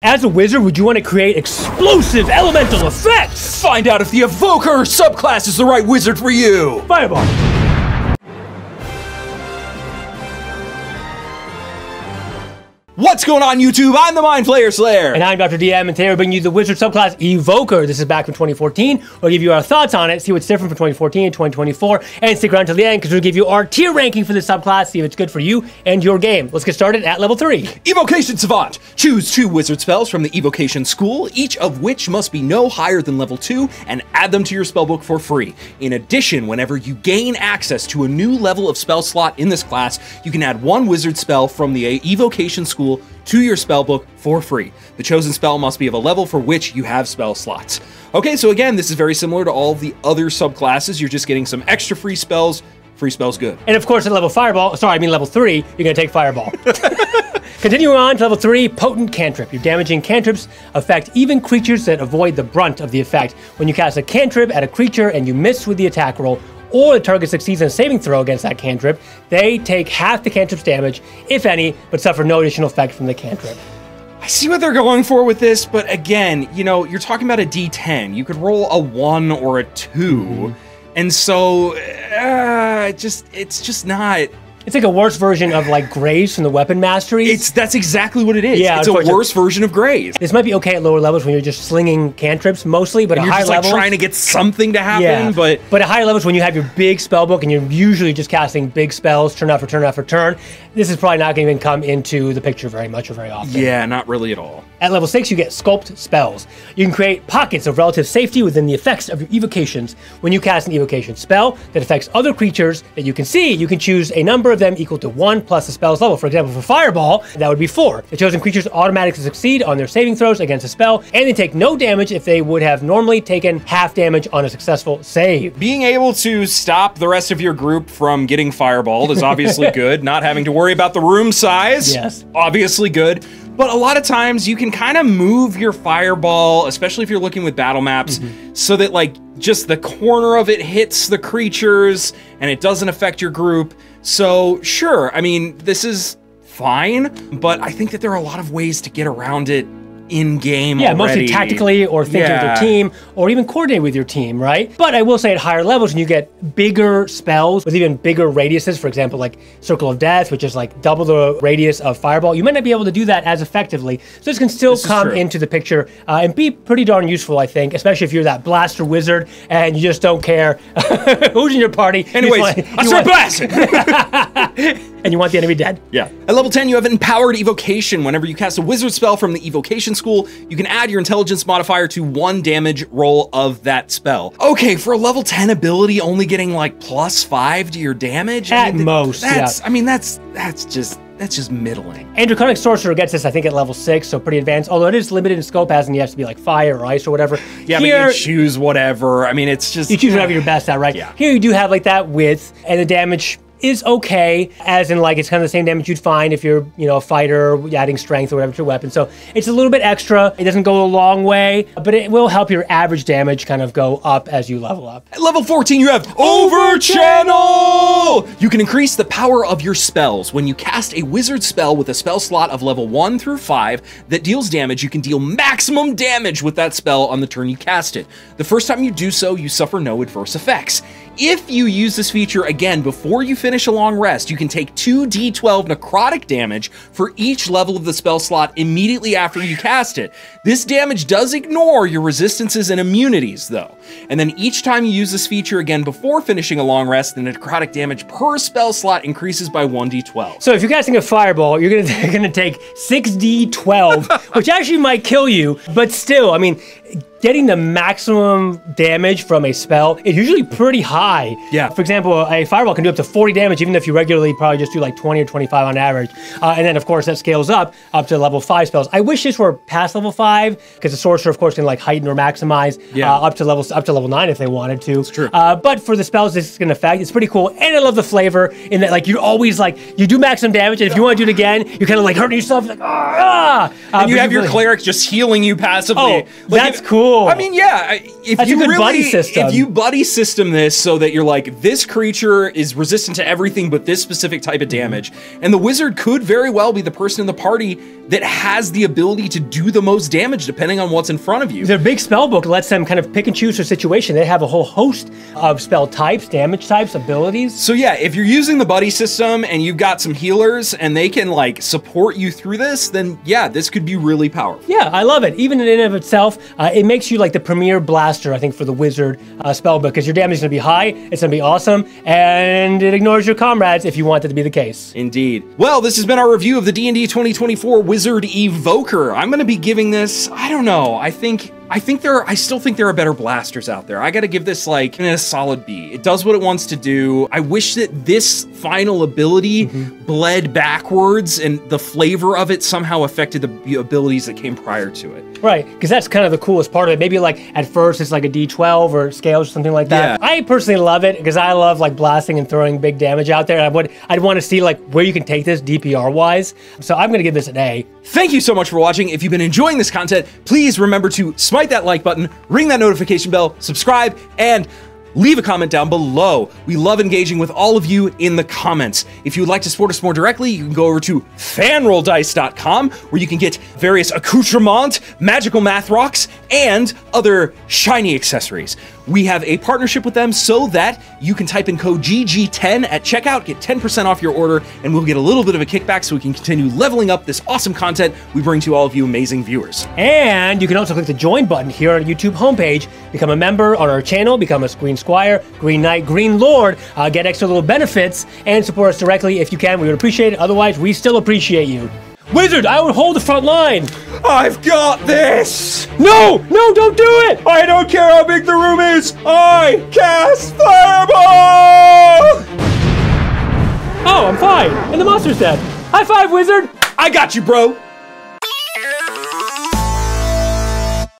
As a wizard, would you want to create explosive elemental effects? Find out if the Evoker subclass is the right wizard for you! Fireball! What's going on, YouTube? I'm the Mind Flayer Slayer! And I'm Dr. DM, and today we're bringing you the wizard subclass Evoker. This is back from 2014. We'll give you our thoughts on it, see what's different from 2014 and 2024, and stick around till the end because we'll give you our tier ranking for this subclass, see if it's good for you and your game. Let's get started at level 3. Evocation Savant. Choose 2 wizard spells from the Evocation School, each of which must be no higher than level 2, and add them to your spellbook for free. In addition, whenever you gain access to a new level of spell slot in this class, you can add 1 wizard spell from the Evocation School to your spellbook for free. The chosen spell must be of a level for which you have spell slots. Okay, so again, this is very similar to all of the other subclasses. You're just getting some extra free spells. Free spells good. And of course at level level 3, you're gonna take Fireball. Continuing on to level 3, Potent Cantrip. Your damaging cantrips affect even creatures that avoid the brunt of the effect. When you cast a cantrip at a creature and you miss with the attack roll, or the target succeeds in a saving throw against that cantrip, they take half the cantrip's damage, if any, but suffer no additional effect from the cantrip. I see what they're going for with this, but again, you know, you're talking about a D10. You could roll a 1 or a 2, and so it's just not. It's like a worse version of like Graves from the Weapon Masteries. That's exactly what it is. Yeah, it's a worse version of Graves. This might be okay at lower levels when you're just slinging cantrips mostly, but at higher levels, trying to get something to happen. Yeah, but at higher levels when you have your big spell book and you're usually just casting big spells turn after turn after turn, this is probably not going to even come into the picture very much or very often. Yeah, not really at all. At level 6, you get Sculpt spells. You can create pockets of relative safety within the effects of your evocations. When you cast an evocation spell that affects other creatures that you can see, you can choose a number of them equal to 1 plus the spell's level. For example, for Fireball, that would be 4. The chosen creatures automatically succeed on their saving throws against a spell, and they take no damage if they would have normally taken half damage on a successful save. Being able to stop the rest of your group from getting fireballed is obviously good. Not having to worry about the room size, yes, obviously good. But a lot of times you can kind of move your fireball, especially if you're looking with battle maps, so that like just the corner of it hits the creatures and it doesn't affect your group. So sure, I mean, this is fine, but I think that there are a lot of ways to get around it in-game already. Mostly tactically or thinking with your team or even coordinating with your team, right? But I will say at higher levels, when you get bigger spells with even bigger radiuses, for example, like Circle of Death, which is like double the radius of Fireball, you might not be able to do that as effectively. So this can still come into the picture and be pretty darn useful, I think, especially if you're that blaster wizard and you just don't care who's in your party. Anyways, I start blasting! And you want the enemy dead. Yeah. At level 10, you have Empowered Evocation. Whenever you cast a wizard spell from the Evocation School, you can add your intelligence modifier to 1 damage roll of that spell. Okay, for a level 10 ability, only getting like +5 to your damage? At most, that's, I mean, that's just middling. And Draconic Sorcerer gets this, I think, at level 6, so pretty advanced. Although it is limited in scope, as in you have to be like fire or ice or whatever. Yeah, here, but you choose whatever. I mean, it's just... You choose whatever you're best at, right? Yeah. Here you do have like that width, and the damage is okay, as in like it's kind of the same damage you'd find if you're, you know, a fighter adding strength or whatever to your weapon. So it's a little bit extra. It doesn't go a long way, but it will help your average damage kind of go up as you level up. At level 14, you have Overchannel! You can increase the power of your spells. When you cast a wizard spell with a spell slot of level 1 through 5 that deals damage, you can deal maximum damage with that spell on the turn you cast it. The first time you do so, you suffer no adverse effects. If you use this feature again before you finish a long rest, you can take 2d12 necrotic damage for each level of the spell slot immediately after you cast it. This damage does ignore your resistances and immunities though. And then each time you use this feature again before finishing a long rest, the necrotic damage per spell slot increases by 1d12. So if you're casting a fireball, you're gonna take 6d12, which actually might kill you, but still, I mean, getting the maximum damage from a spell is usually pretty high. Yeah. For example, a fireball can do up to 40 damage, even if you regularly probably just do like 20 or 25 on average. And then, of course, that scales up to level 5 spells. I wish this were past level 5, because the sorcerer, of course, can like heighten or maximize up to level 9 if they wanted to. It's true. But for the spells this is going to affect, it's pretty cool. And I love the flavor in that, like, you're always like, you do maximum damage, and if you want to do it again, you're kind of like hurting yourself, like, and you have your cleric just healing you passively. Oh, that's cool. cool. I mean, yeah, That's a good buddy system. if you buddy system this so that you're like, this creature is resistant to everything but this specific type of damage, and the wizard could very well be the person in the party that has the ability to do the most damage depending on what's in front of you. Their big spell book lets them kind of pick and choose their situation. They have a whole host of spell types, damage types, abilities. So yeah, if you're using the buddy system and you've got some healers and they can like support you through this, then yeah, this could be really powerful. Yeah, I love it. Even in and of itself, it makes you like the premier blaster, I think, for the wizard spell book, because your damage is going to be high, it's going to be awesome, and it ignores your comrades if you want it to be the case. Indeed. Well, this has been our review of the D&D 2024 Wizard Evoker. I'm going to be giving this, I don't know, I still think there are better blasters out there. I got to give this like a solid B. It does what it wants to do. I wish that this final ability bled backwards and the flavor of it somehow affected the abilities that came prior to it. Right, because that's kind of the coolest part of it. Maybe like at first it's like a D12 or scales or something like that. Yeah. I personally love it because I love like blasting and throwing big damage out there. I'd want to see like where you can take this DPR wise. So I'm going to give this an A. Thank you so much for watching. If you've been enjoying this content, please remember to smite that like button, ring that notification bell, subscribe, and leave a comment down below. We love engaging with all of you in the comments. If you would like to support us more directly, you can go over to fanrolldice.com, where you can get various accoutrements, magical math rocks, and other shiny accessories. We have a partnership with them so that you can type in code GG10 at checkout, get 10% off your order, and we'll get a little bit of a kickback so we can continue leveling up this awesome content we bring to all of you amazing viewers. And you can also click the join button here on our YouTube homepage, become a member on our channel, become a Green Squire, Green Knight, Green Lord, get extra little benefits, and support us directly if you can. We would appreciate it. Otherwise, we still appreciate you. Wizard, I would hold the front line. I've got this! No, don't do it! I don't care how big the room is! I cast Fireball! Oh, I'm fine. And the monster's dead. High five, Wizard! I got you, bro!